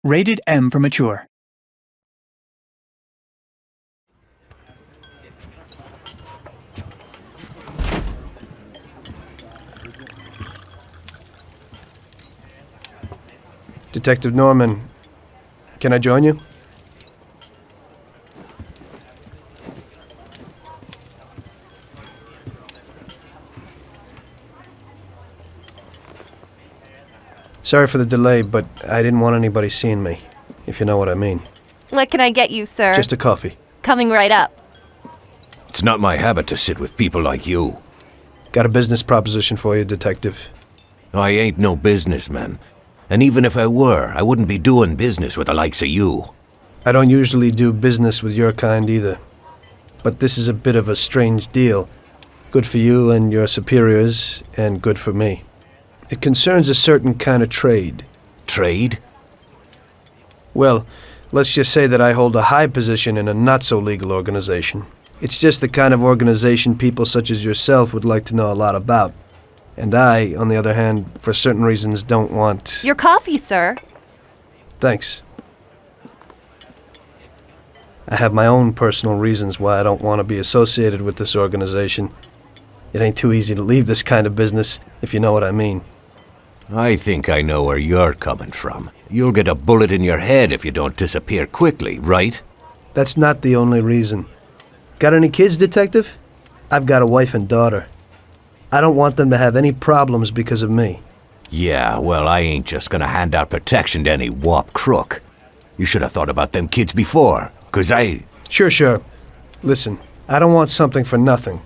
Rated M for mature. Detective Norman, can I join you? Sorry for the delay, but I didn't want anybody seeing me, if you know what I mean. What can I get you, sir? Just a coffee. Coming right up. It's not my habit to sit with people like you. Got a business proposition for you, Detective. I ain't no businessman. And even if I were, I wouldn't be doing business with the likes of you. I don't usually do business with your kind either. But this is a bit of a strange deal. Good for you and your superiors, and good for me. It concerns a certain kind of trade. Trade? Well, let's just say that I hold a high position in a not-so-legal organization. It's just the kind of organization people such as yourself would like to know a lot about. And I, on the other hand, for certain reasons, don't want... Your coffee, sir. Thanks. I have my own personal reasons why I don't want to be associated with this organization. It ain't too easy to leave this kind of business, if you know what I mean. I think I know where you're coming from. You'll get a bullet in your head if you don't disappear quickly, right? That's not the only reason. Got any kids, Detective? I've got a wife and daughter. I don't want them to have any problems because of me. Yeah, well, I ain't just gonna hand out protection to any wop crook. You should have thought about them kids before, 'cause I... Sure. Listen, I don't want something for nothing.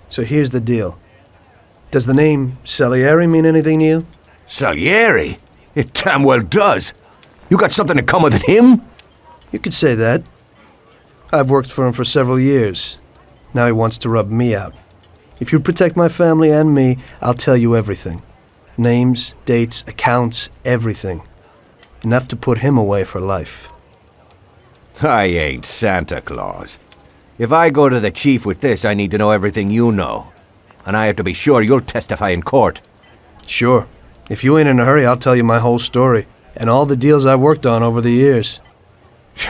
So here's the deal. Does the name Salieri mean anything to you? Salieri? It damn well does. You got something in common with him? You could say that. I've worked for him for several years. Now he wants to rub me out. If you protect my family and me, I'll tell you everything. Names, dates, accounts, everything. Enough to put him away for life. I ain't Santa Claus. If I go to the chief with this, I need to know everything you know. And I have to be sure you'll testify in court. Sure. If you ain't in a hurry, I'll tell you my whole story, and all the deals I've worked on over the years.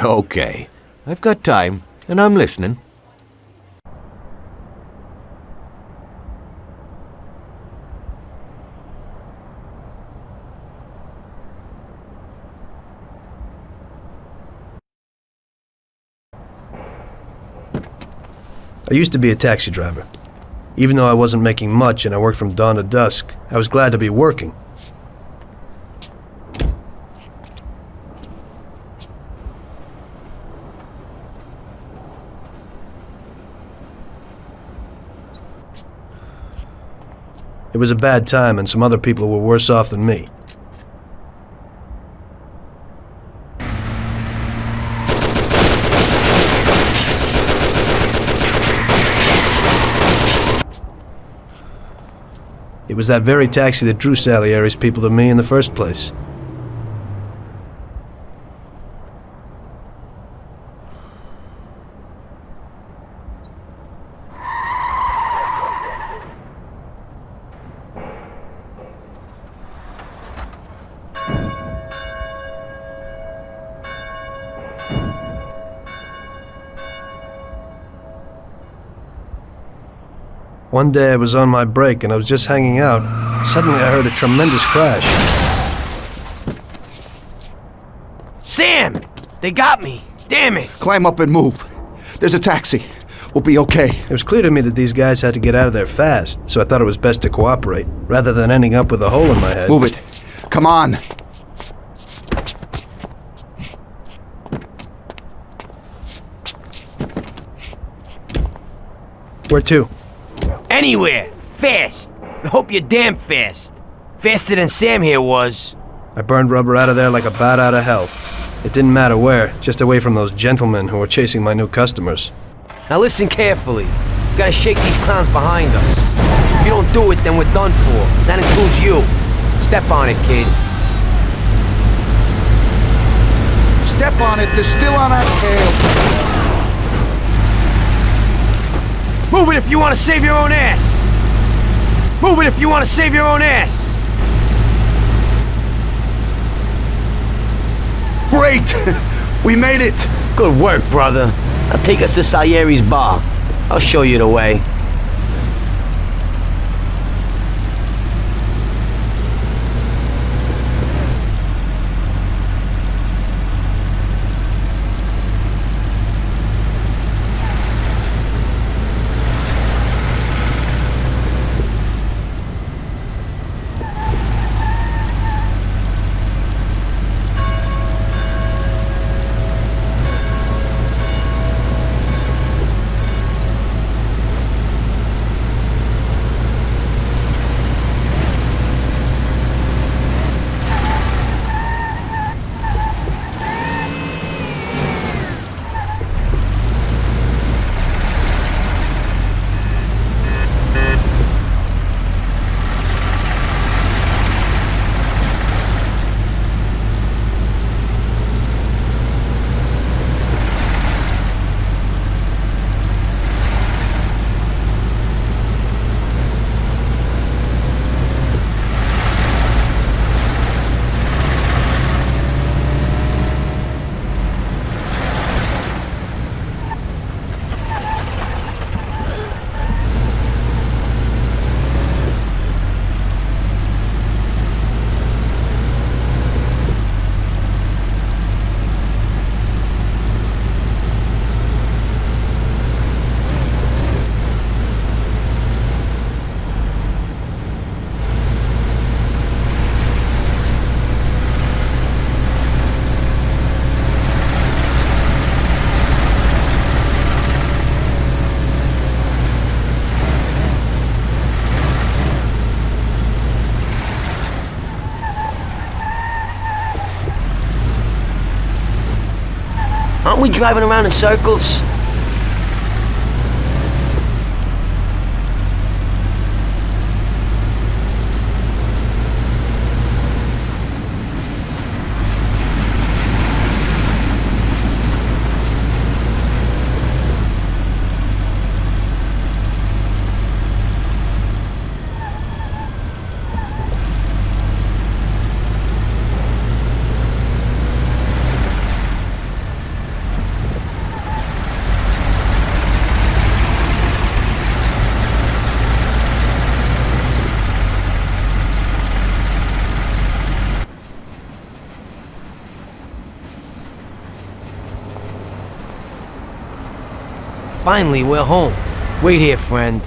Okay. I've got time, and I'm listening. I used to be a taxi driver. Even though I wasn't making much and I worked from dawn to dusk, I was glad to be working. It was a bad time and some other people were worse off than me. It was that very taxi that drew Salieri's people to me in the first place. One day I was on my break and I was just hanging out. Suddenly I heard a tremendous crash. Sam! They got me! Damn it! Climb up and move. There's a taxi. We'll be okay. It was clear to me that these guys had to get out of there fast, so I thought it was best to cooperate, rather than ending up with a hole in my head. Move it. Come on. Where to? Anywhere! Fast! I hope you're damn fast. Faster than Sam here was. I burned rubber out of there like a bat out of hell. It didn't matter where, just away from those gentlemen who were chasing my new customers. Now listen carefully. We gotta shake these clowns behind us. If you don't do it, then we're done for. That includes you. Step on it, kid. Step on it. They're still on our tail. Move it if you want to save your own ass! Move it if you want to save your own ass! Great! We made it! Good work, brother. Now take us to Salieri's bar. I'll show you the way. Aren't we driving around in circles? Finally, we're home. Wait here, friend.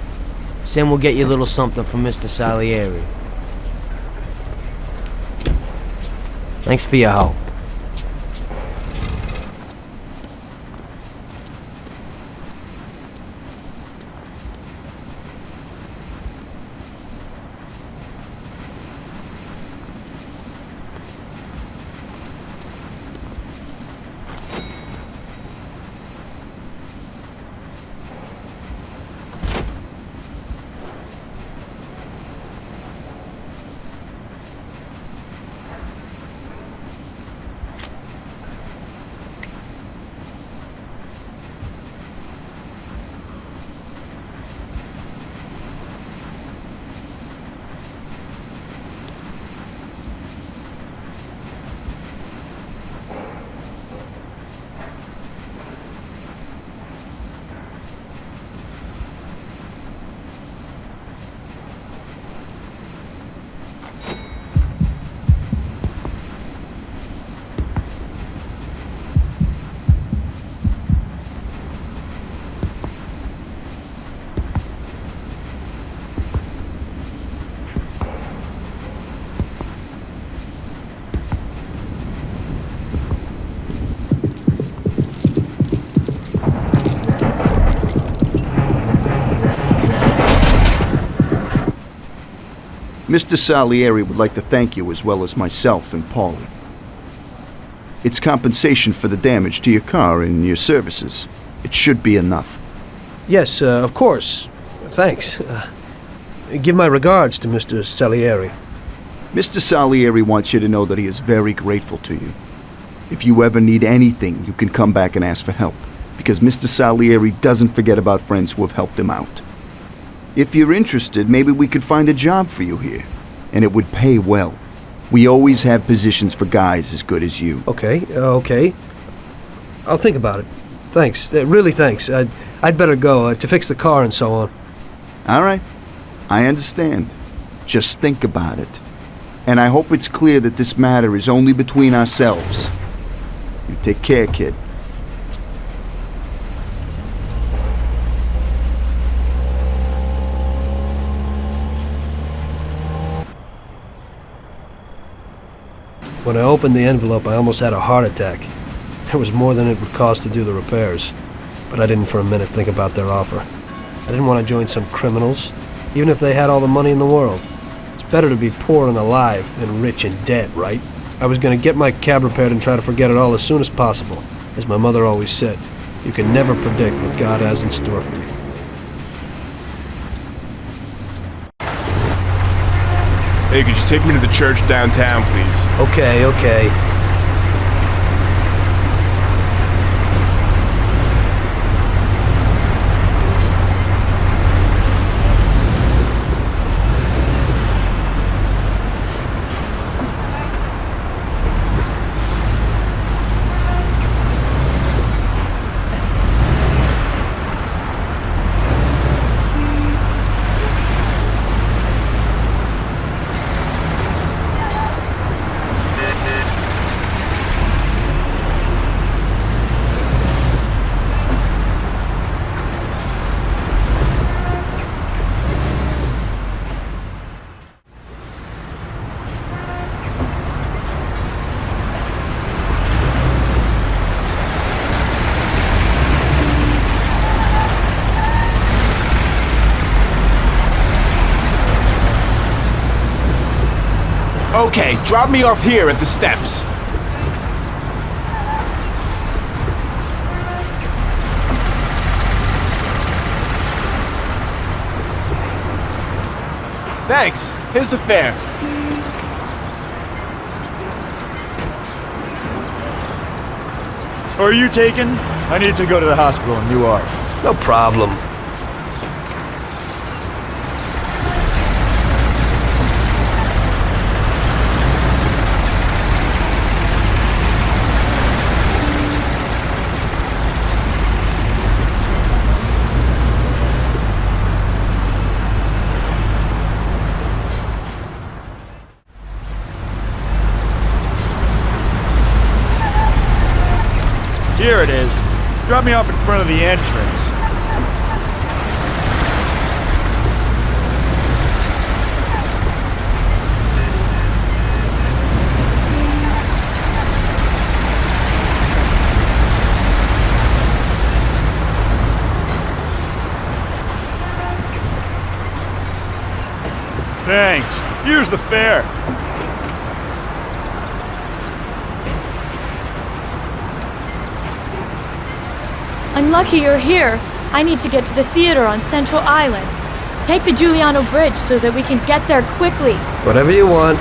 Sam will get you a little something from Mr. Salieri. Thanks for your help. Mr. Salieri would like to thank you as well as myself and Paulie. It's compensation for the damage to your car and your services. It should be enough. Yes, of course. Thanks. Give my regards to Mr. Salieri. Mr. Salieri wants you to know that he is very grateful to you. If you ever need anything, you can come back and ask for help, because Mr. Salieri doesn't forget about friends who have helped him out. If you're interested, maybe we could find a job for you here, and it would pay well. We always have positions for guys as good as you. Okay. I'll think about it. Thanks. Really thanks. I'd better go to fix the car and so on. All right. I understand. Just think about it. And I hope it's clear that this matter is only between ourselves. You take care, kid. When I opened the envelope, I almost had a heart attack. There was more than it would cost to do the repairs. But I didn't for a minute think about their offer. I didn't want to join some criminals, even if they had all the money in the world. It's better to be poor and alive than rich and dead, right? I was going to get my cab repaired and try to forget it all as soon as possible. As my mother always said, you can never predict what God has in store for you. Hey, could you take me to the church downtown, please? Okay. Okay, drop me off here at the steps. Thanks. Here's the fare. Are you taken? I need to go to the hospital and you are. No problem. Here it is. Drop me off in front of the entrance. Thanks. Here's the fare. I'm lucky you're here. I need to get to the theater on Central Island. Take the Giuliano Bridge so that we can get there quickly. Whatever you want.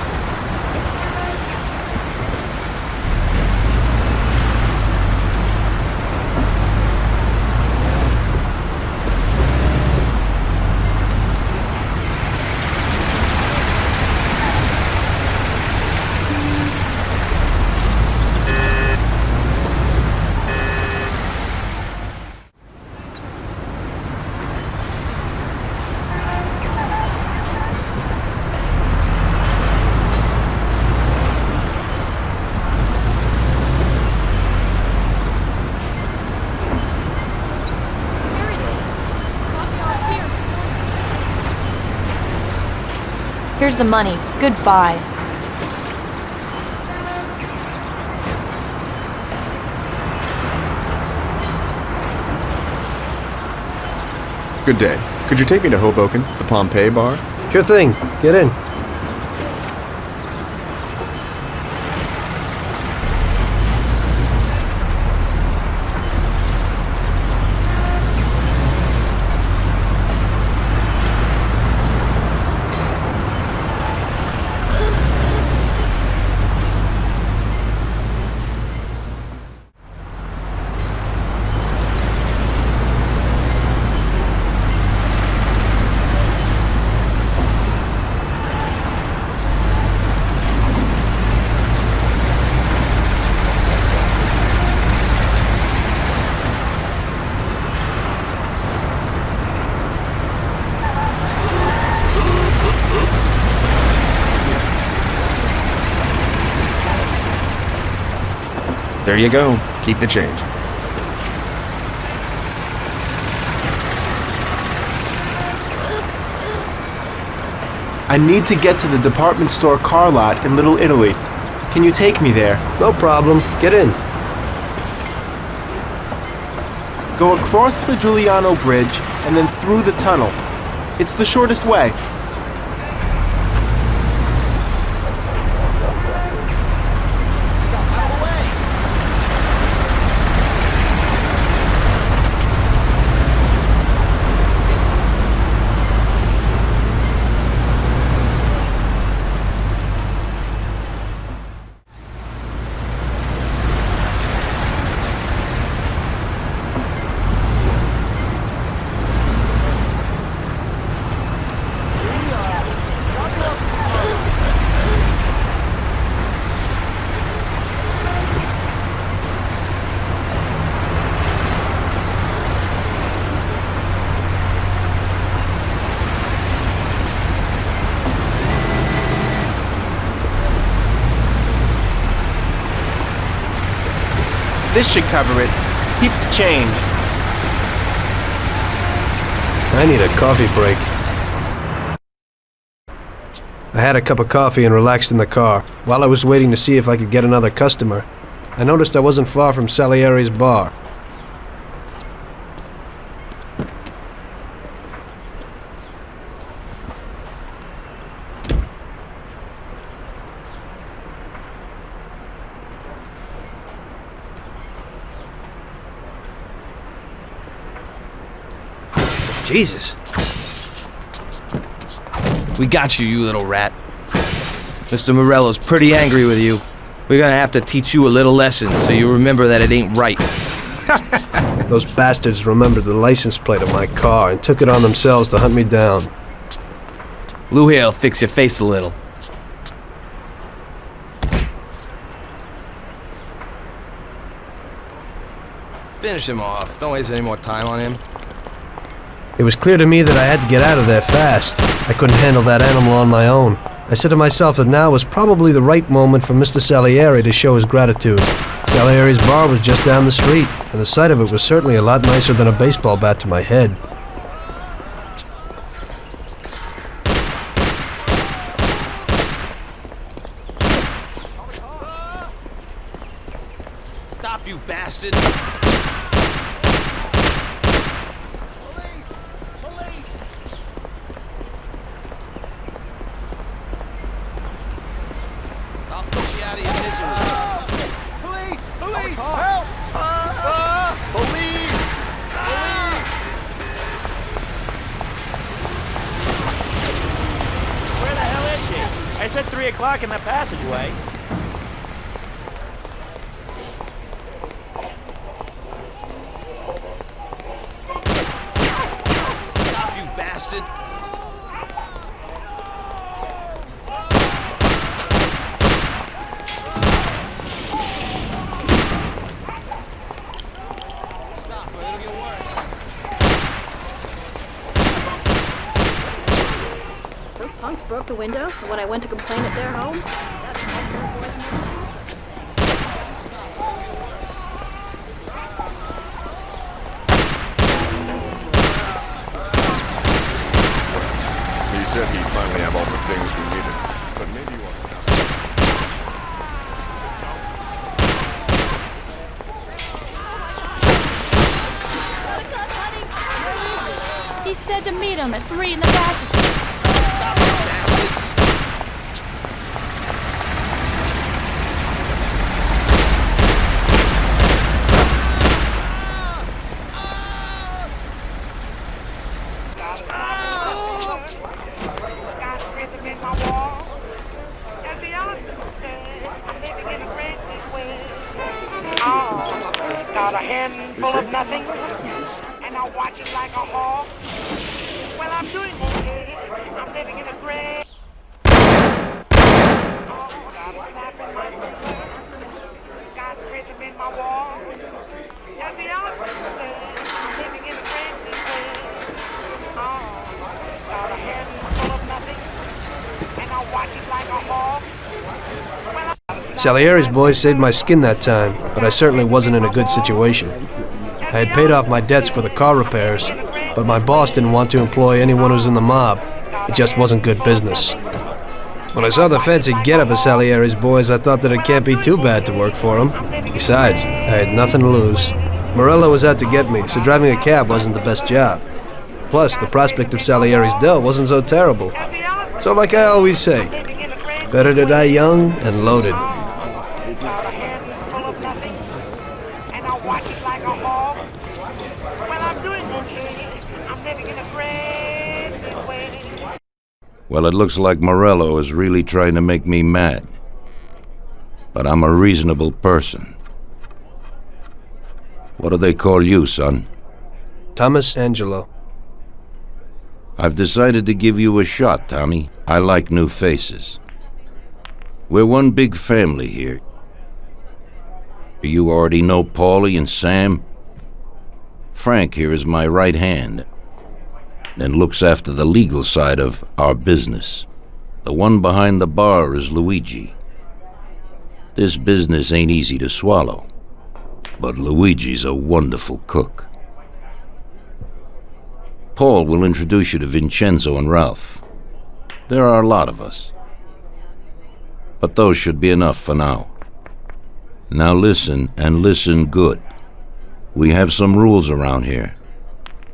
Here's the money. Goodbye. Good day. Could you take me to Hoboken, the Pompeii bar? Sure thing. Get in. There you go. Keep the change. I need to get to the department store car lot in Little Italy. Can you take me there? No problem. Get in. Go across the Giuliano Bridge and then through the tunnel. It's the shortest way. This should cover it. Keep the change. I need a coffee break. I had a cup of coffee and relaxed in the car. While I was waiting to see if I could get another customer, I noticed I wasn't far from Salieri's bar. Jesus. We got you, you little rat. Mr. Morello's pretty angry with you. We're gonna have to teach you a little lesson so you remember that it ain't right. Those bastards remembered the license plate of my car and took it on themselves to hunt me down. Lou here'll fix your face a little. Finish him off. Don't waste any more time on him. It was clear to me that I had to get out of there fast. I couldn't handle that animal on my own. I said to myself that now was probably the right moment for Mr. Salieri to show his gratitude. Salieri's bar was just down the street, and the sight of it was certainly a lot nicer than a baseball bat to my head. Stop, you bastard! I'll push you out of your misery. Police! Police! Help! Police! Police! Where the hell is she? I said 3 o'clock in the passageway. Stop, you bastard! Those punks broke the window, and when I went to complain at their home, that drives their boys never do something. He said he'd finally have all the things we needed, but maybe you want to. He said to meet him at 3 in the passageway. Got a handful of nothing, and I watch it like a hawk. Well, I'm doing okay. I'm living in a gray. Got rhythm in my wall. And the I'm living in a friendly way. Got a handful of nothing, and I watch it like a hawk. Salieri's boys saved my skin that time, but I certainly wasn't in a good situation. I had paid off my debts for the car repairs, but my boss didn't want to employ anyone who's in the mob. It just wasn't good business. When I saw the fancy get-up of Salieri's boys, I thought that it can't be too bad to work for them. Besides, I had nothing to lose. Morello was out to get me, so driving a cab wasn't the best job. Plus, the prospect of Salieri's dough wasn't so terrible. So like I always say, better to die young and loaded. Well, it looks like Morello is really trying to make me mad. But I'm a reasonable person. What do they call you, son? Thomas Angelo. I've decided to give you a shot, Tommy. I like new faces. We're one big family here. You already know Paulie and Sam? Frank here is my right hand and looks after the legal side of our business. The one behind the bar is Luigi. This business ain't easy to swallow, but Luigi's a wonderful cook. Paul will introduce you to Vincenzo and Ralph. There are a lot of us, but those should be enough for now. Now listen, and listen good. We have some rules around here.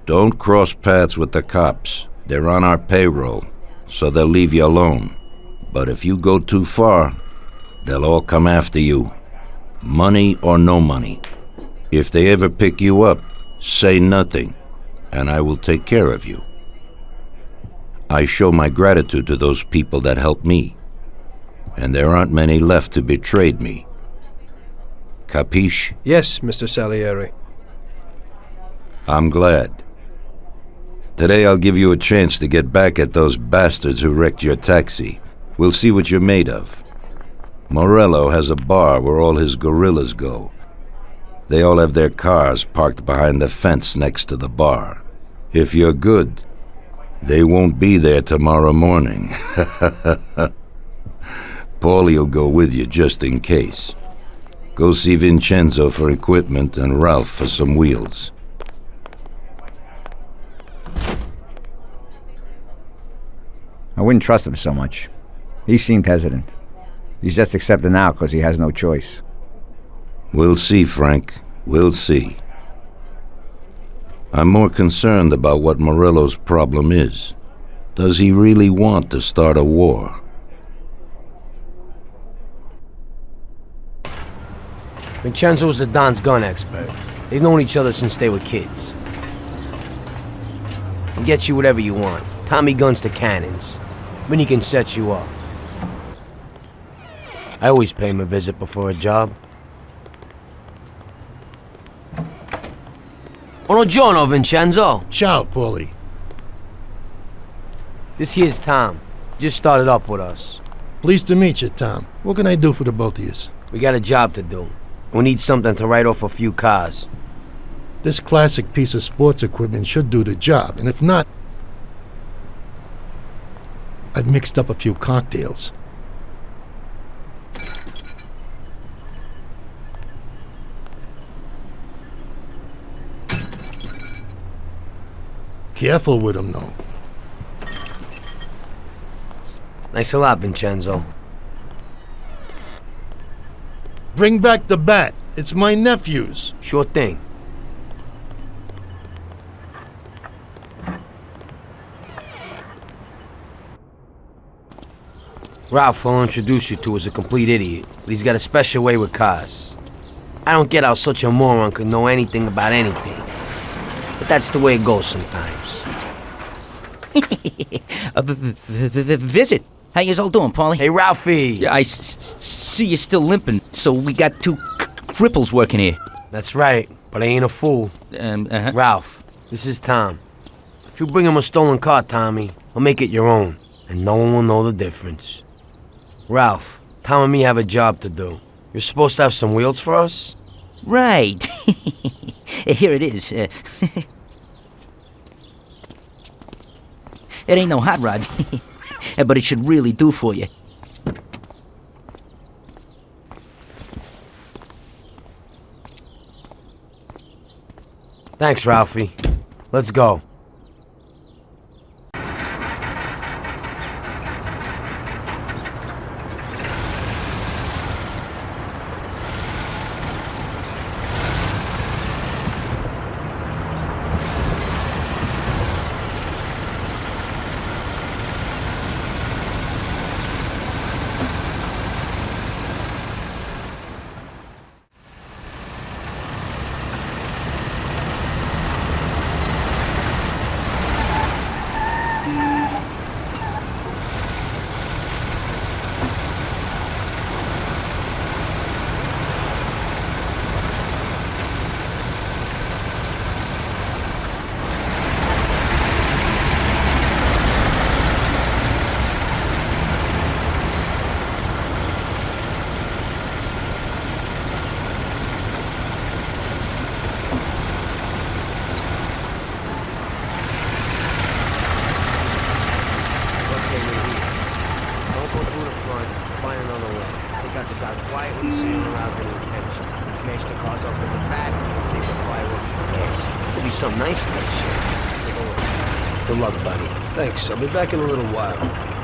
Don't cross paths with the cops. They're on our payroll, so they'll leave you alone. But if you go too far, they'll all come after you. Money or no money. If they ever pick you up, say nothing, and I will take care of you. I show my gratitude to those people that helped me, and there aren't many left who betrayed me. Capiche? Yes, Mr. Salieri. I'm glad. Today I'll give you a chance to get back at those bastards who wrecked your taxi. We'll see what you're made of. Morello has a bar where all his gorillas go. They all have their cars parked behind the fence next to the bar. If you're good, they won't be there tomorrow morning. Paulie'll go with you just in case. Go see Vincenzo for equipment and Ralph for some wheels. I wouldn't trust him so much. He seemed hesitant. He's just accepting now because he has no choice. We'll see, Frank. We'll see. I'm more concerned about what Morello's problem is. Does he really want to start a war? Vincenzo's the Don's gun expert. They've known each other since they were kids. He'll get you whatever you want. Tommy guns to cannons. Then he can set you up. I always pay him a visit before a job. Buongiorno, Vincenzo. Ciao, Paulie. This here's Tom. Just started up with us. Pleased to meet you, Tom. What can I do for the both of you? We got a job to do. We need something to write off a few cars. This classic piece of sports equipment should do the job, and if not, I've mixed up a few cocktails. Careful with them, though. Thanks a lot, Vincenzo. Bring back the bat. It's my nephew's. Sure thing. Ralph will introduce you to as a complete idiot, but he's got a special way with cars. I don't get how such a moron could know anything about anything. But that's the way it goes sometimes. Visit. How you all doing, Paulie? Hey, Ralphie. Yeah, I see you're still limping, so we got two cripples working here. That's right, but I ain't a fool. Ralph, this is Tom. If you bring him a stolen car, Tommy, I'll make it your own, and no one will know the difference. Ralph, Tom and me have a job to do. You're supposed to have some wheels for us? Right. Here it is. It ain't no hot rod, but it should really do for you. Thanks, Ralphie. Let's go. Quietly so you don't arouse any attention. Smash the cars up with the bat and save the fireworks for last. It'll be some nice next year. Take a look. Good luck, buddy. Thanks. I'll be back in a little while.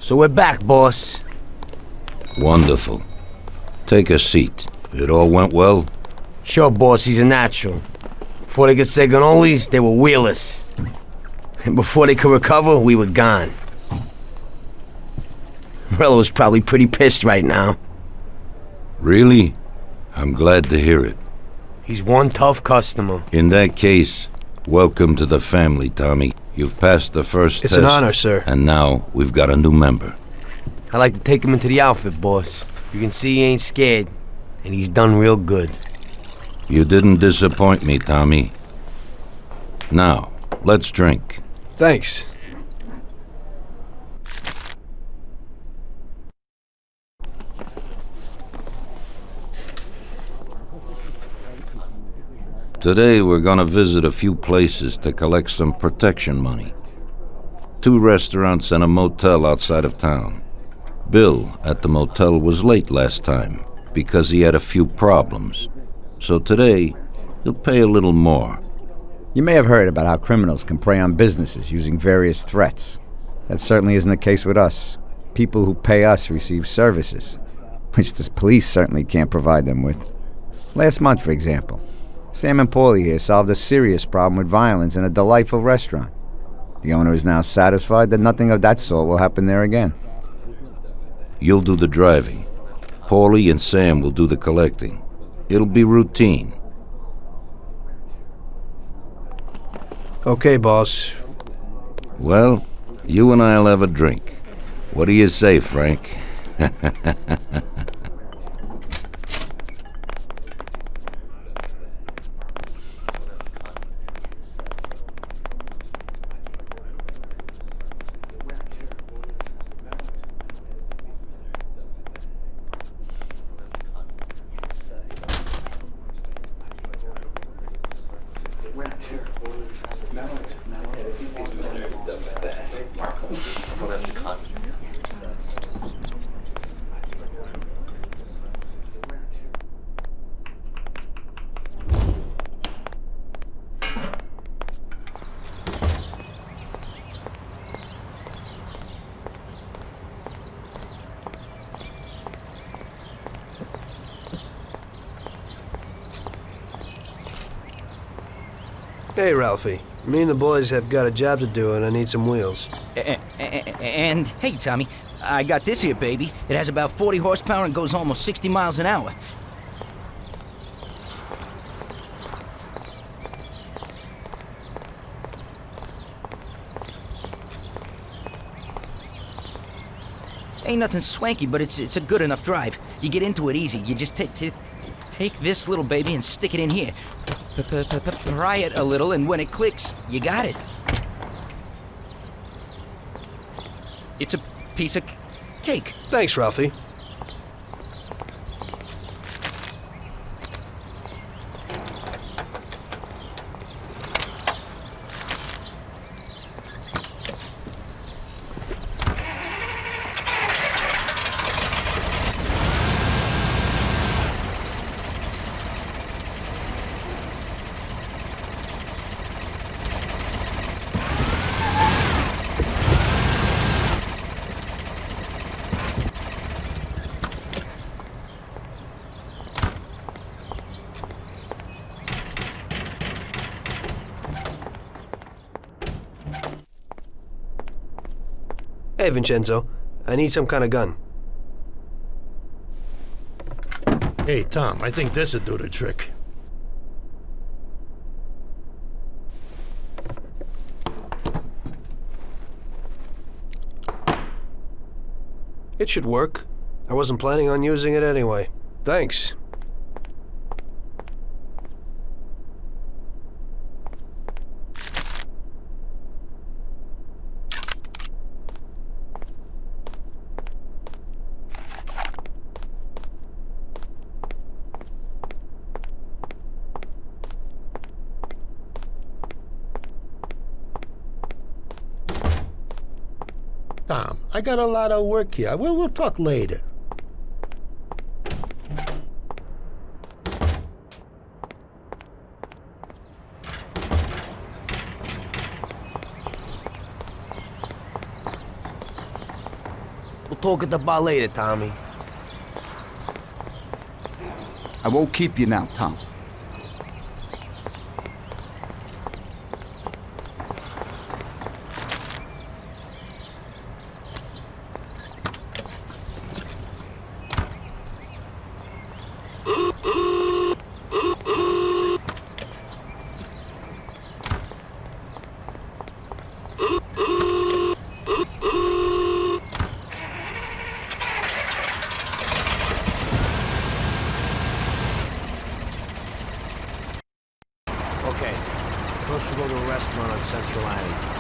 So we're back, boss. Wonderful. Take a seat. It all went well? Sure, boss, he's a natural. Before they could say cannolis, they were wheelers. And before they could recover, we were gone. Morello's probably pretty pissed right now. Really? I'm glad to hear it. He's one tough customer. In that case, welcome to the family, Tommy. You've passed the first test. It's an honor, sir. And now we've got a new member. I like to take him into the outfit, boss. You can see he ain't scared, and he's done real good. You didn't disappoint me, Tommy. Now, let's drink. Thanks. Today we're gonna visit a few places to collect some protection money. 2 restaurants and a motel outside of town. Bill at the motel was late last time because he had a few problems. So today, he'll pay a little more. You may have heard about how criminals can prey on businesses using various threats. That certainly isn't the case with us. People who pay us receive services, which the police certainly can't provide them with. Last month, for example, Sam and Paulie here solved a serious problem with violence in a delightful restaurant. The owner is now satisfied that nothing of that sort will happen there again. You'll do the driving. Paulie and Sam will do the collecting. It'll be routine. Okay, boss. Well, you and I'll have a drink. What do you say, Frank? Hey, Ralphie. Me and the boys have got a job to do, and I need some wheels. And, hey, Tommy, I got this here, baby. It has about 40 horsepower and goes almost 60 miles an hour. Ain't nothing swanky, but it's a good enough drive. You get into it easy. You just take this little baby and stick it in here. Pry it a little, and when it clicks, you got it. It's a piece of cake. Thanks, Ralphie. Hey, Vincenzo. I need some kind of gun. Hey, Tom, I think this'd do the trick. It should work. I wasn't planning on using it anyway. Thanks. Tom, I got a lot of work here. We'll talk later. talk at the bar later, Tommy. I won't keep you now, Tom. Okay. Supposed to go to a restaurant on Central Island.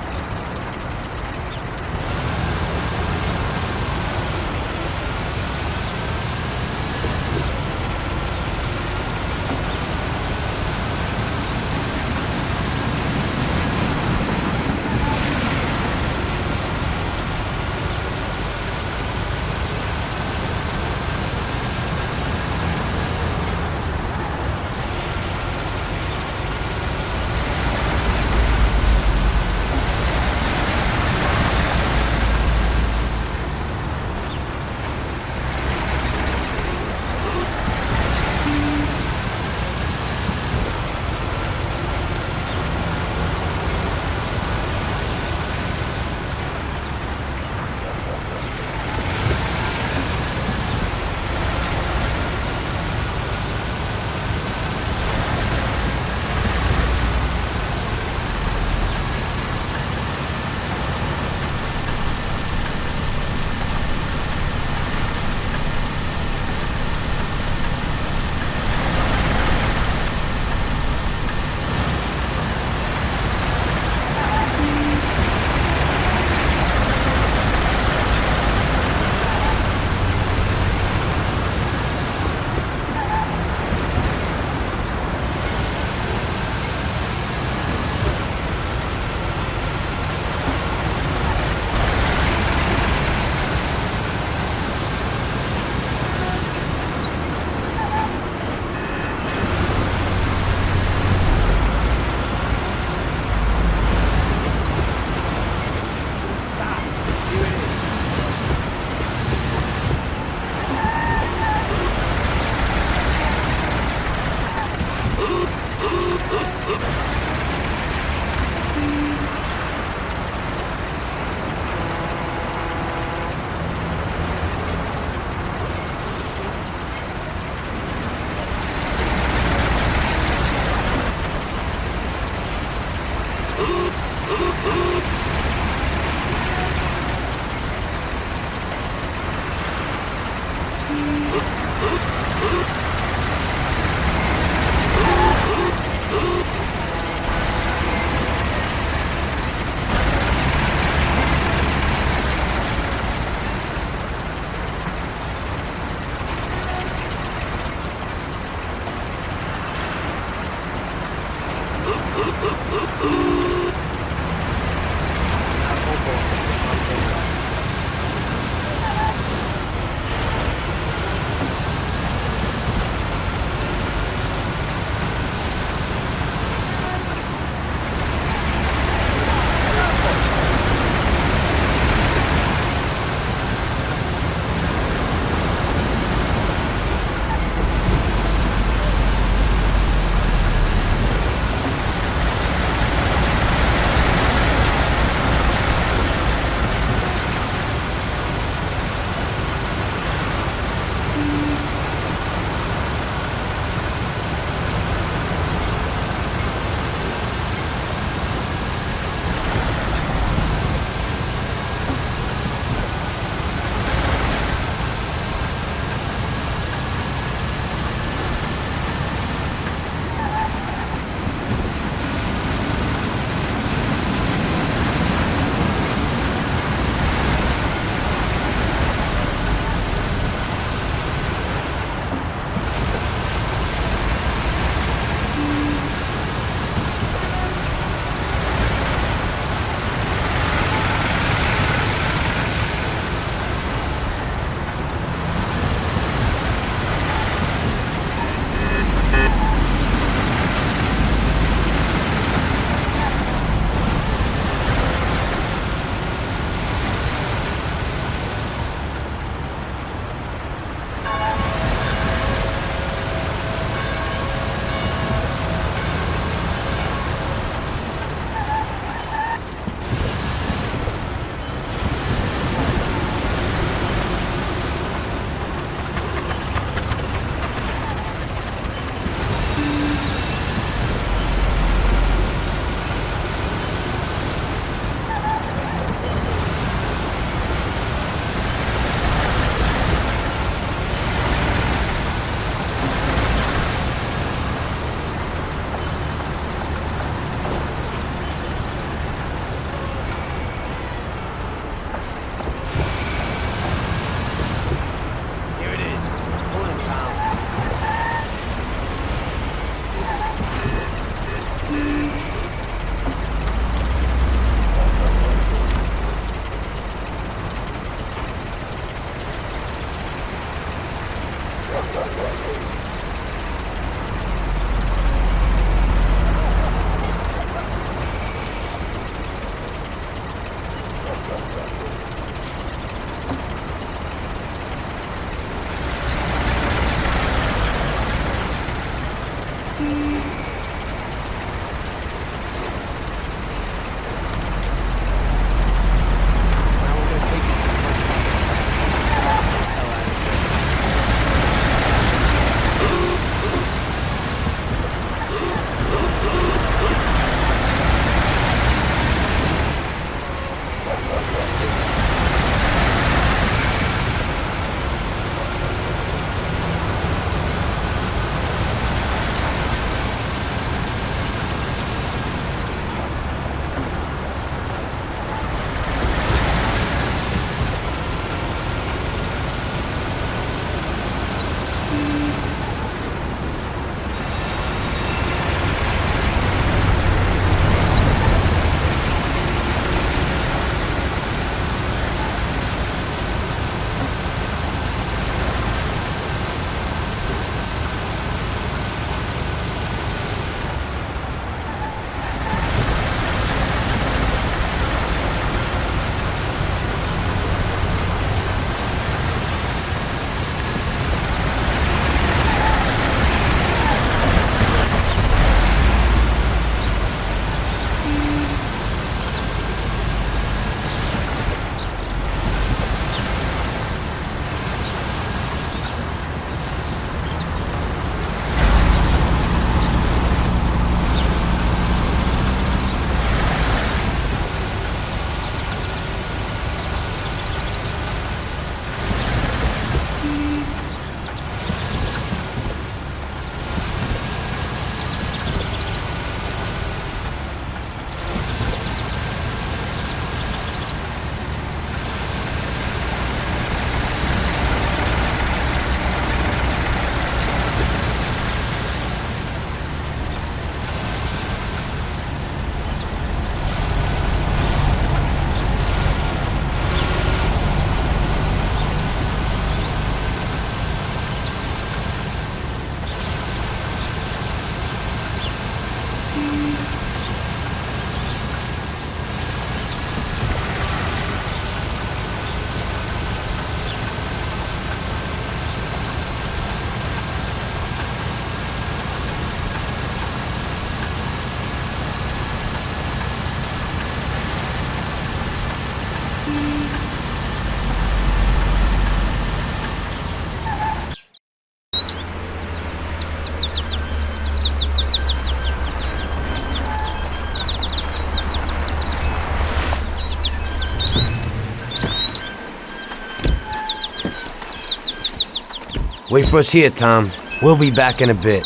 Wait for us here, Tom. We'll be back in a bit.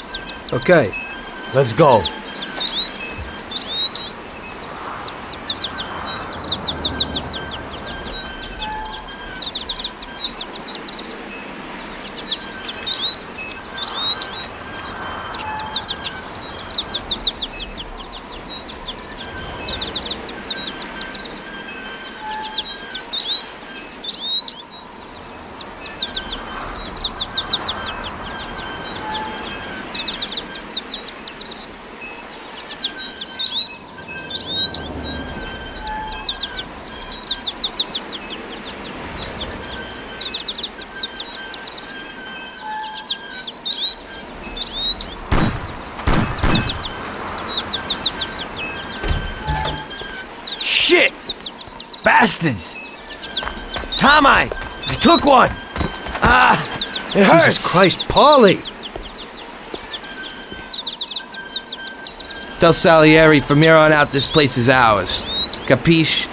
Okay. Let's go. Shit! Bastards! Tom, I took one! It hurts! Jesus Christ, Paulie! Tell Salieri from here on out this place is ours. Capiche?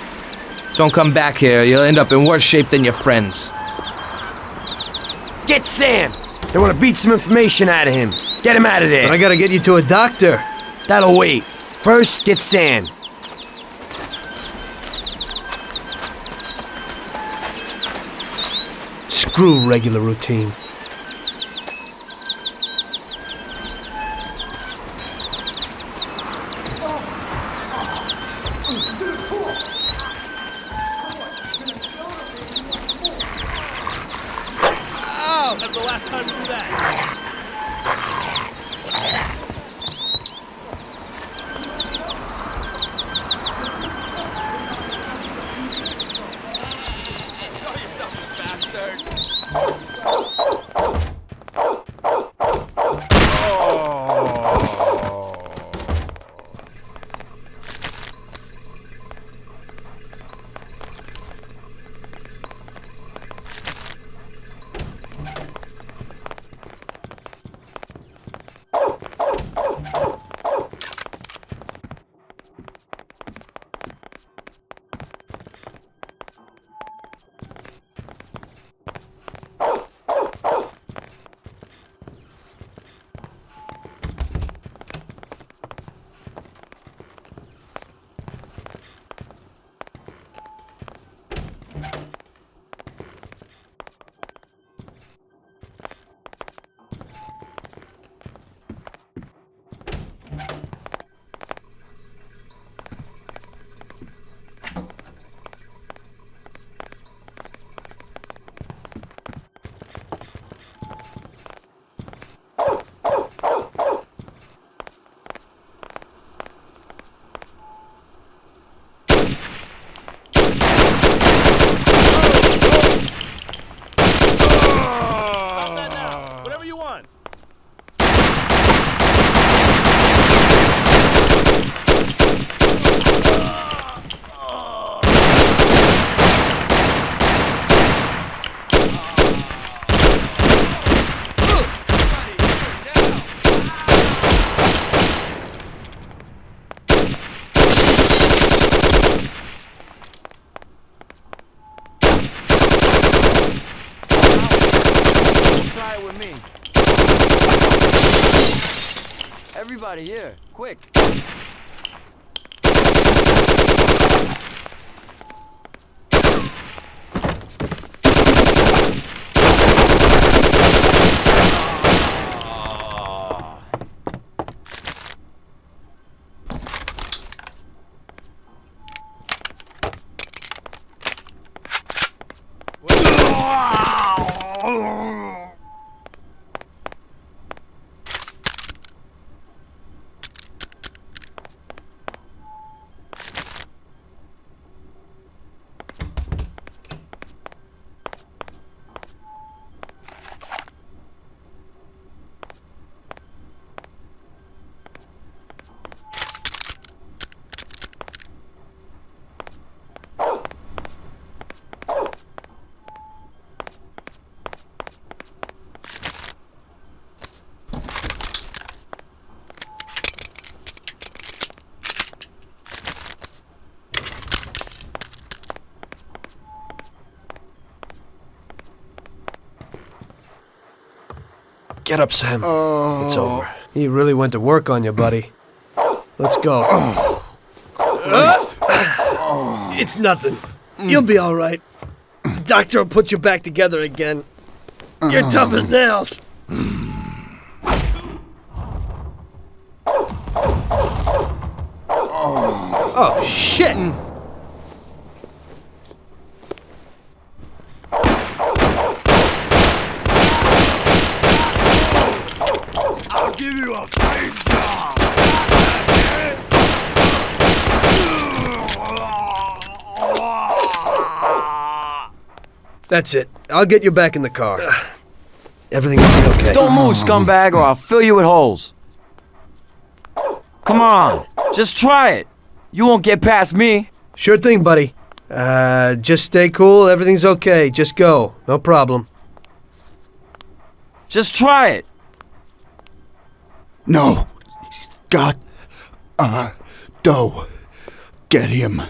Don't come back here, you'll end up in worse shape than your friends. Get Sam! They want to beat some information out of him. Get him out of there! But I gotta get you to a doctor. That'll wait. First, get Sam. Screw regular routine. That's the last time you do that. Everybody here, quick. Get up, Sam. It's over. He really went to work on you, buddy. Let's go. It's nothing. You'll be all right. The doctor will put you back together again. You're tough as nails. Oh, shit! I'll give you a paint job! That's it. I'll get you back in the car. Everything will be okay. Don't move, scumbag, or I'll fill you with holes. Come on, just try it. You won't get past me. Sure thing, buddy. Just stay cool. Everything's okay. Just go. No problem. Just try it. No. God. Doe. Get him.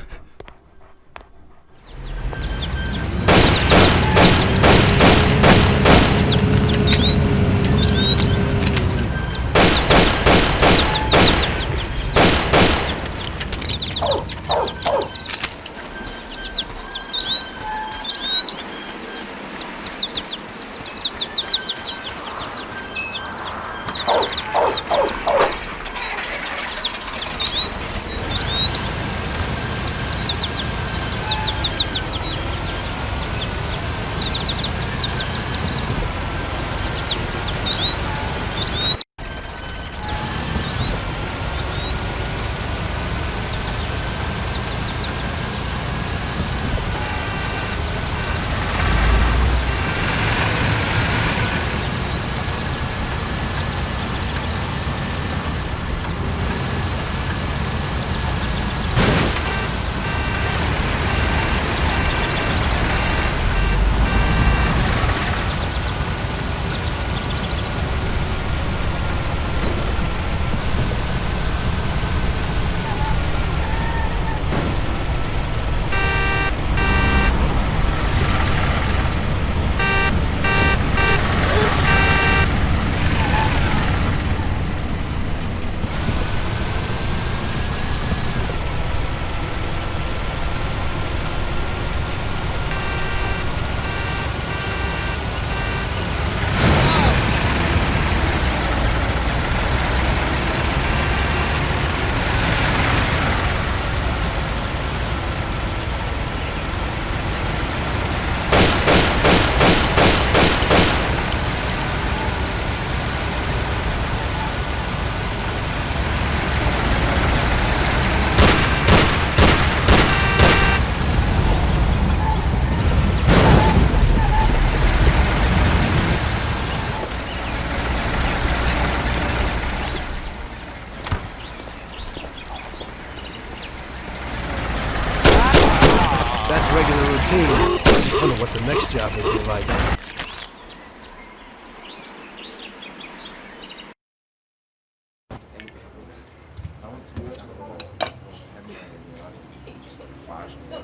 Regular routine. I wonder what the next job will be like.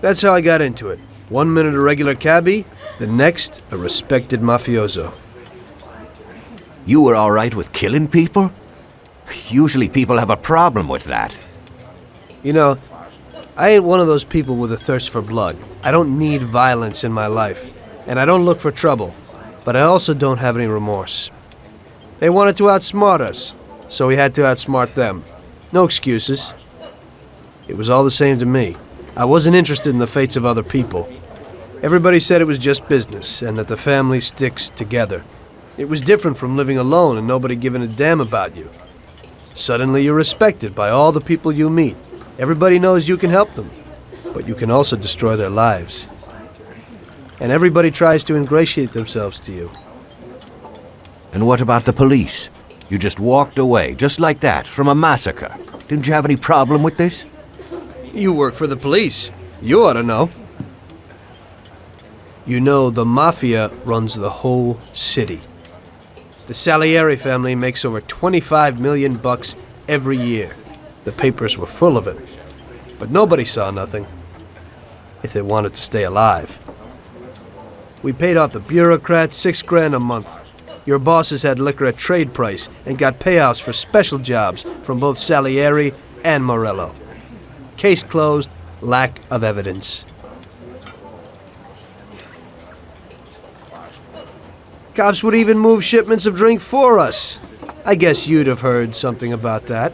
That's how I got into it. 1 minute a regular cabbie, the next a respected mafioso. You were all right with killing people? Usually people have a problem with that. You know, I ain't one of those people with a thirst for blood. I don't need violence in my life, and I don't look for trouble, but I also don't have any remorse. They wanted to outsmart us, so we had to outsmart them. No excuses. It was all the same to me. I wasn't interested in the fates of other people. Everybody said it was just business, and that the family sticks together. It was different from living alone and nobody giving a damn about you. Suddenly you're respected by all the people you meet. Everybody knows you can help them, but you can also destroy their lives. And everybody tries to ingratiate themselves to you. And what about the police? You just walked away, just like that, from a massacre. Didn't you have any problem with this? You work for the police. You ought to know. You know, the Mafia runs the whole city. The Salieri family makes over 25 million bucks every year. The papers were full of it. But nobody saw nothing. If they wanted to stay alive. We paid off the bureaucrats $6 grand a month. Your bosses had liquor at trade price and got payouts for special jobs from both Salieri and Morello. Case closed, lack of evidence. Cops would even move shipments of drink for us. I guess you'd have heard something about that.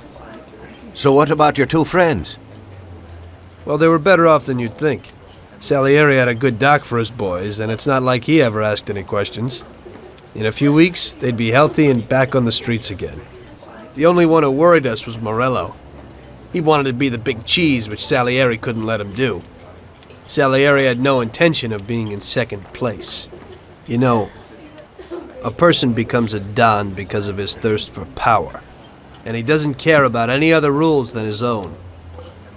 So what about your two friends? Well, they were better off than you'd think. Salieri had a good doc for his boys, and it's not like he ever asked any questions. In a few weeks, they'd be healthy and back on the streets again. The only one who worried us was Morello. He wanted to be the big cheese, which Salieri couldn't let him do. Salieri had no intention of being in second place. You know, a person becomes a Don because of his thirst for power, and he doesn't care about any other rules than his own.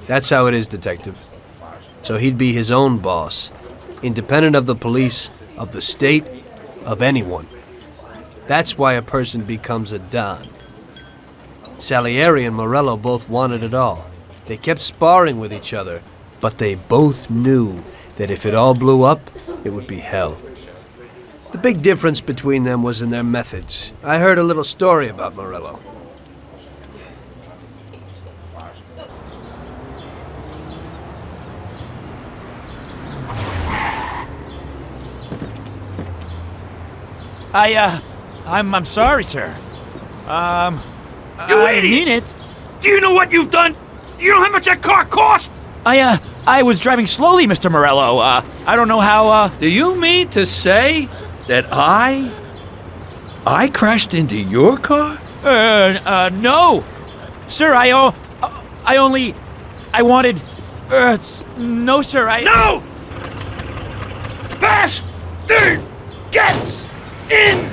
That's how it is, Detective. So he'd be his own boss, independent of the police, of the state, of anyone. That's why a person becomes a Don. Salieri and Morello both wanted it all. They kept sparring with each other, but they both knew that if it all blew up, it would be hell. The big difference between them was in their methods. I heard a little story about Morello. I'm sorry, sir. You I idiot! mean it. Do you know what you've done? Do you know how much that car cost? I was driving slowly, Mr. Morello. I don't know how, Do you mean to say that I crashed into your car? No. Sir, I wanted, no, sir, No! Bastard gets in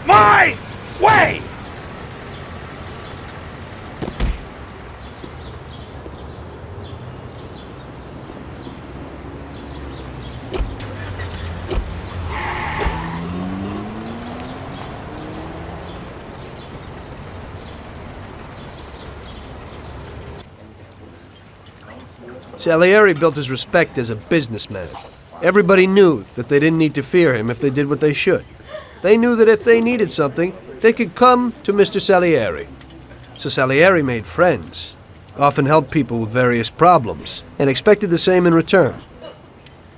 my way! Salieri built his respect as a businessman. Everybody knew that they didn't need to fear him if they did what they should. They knew that if they needed something, they could come to Mr. Salieri. So Salieri made friends, often helped people with various problems, and expected the same in return.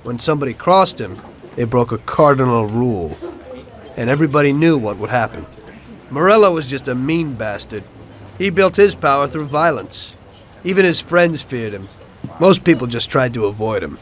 When somebody crossed him, they broke a cardinal rule, and everybody knew what would happen. Morello was just a mean bastard. He built his power through violence. Even his friends feared him. Most people just tried to avoid him.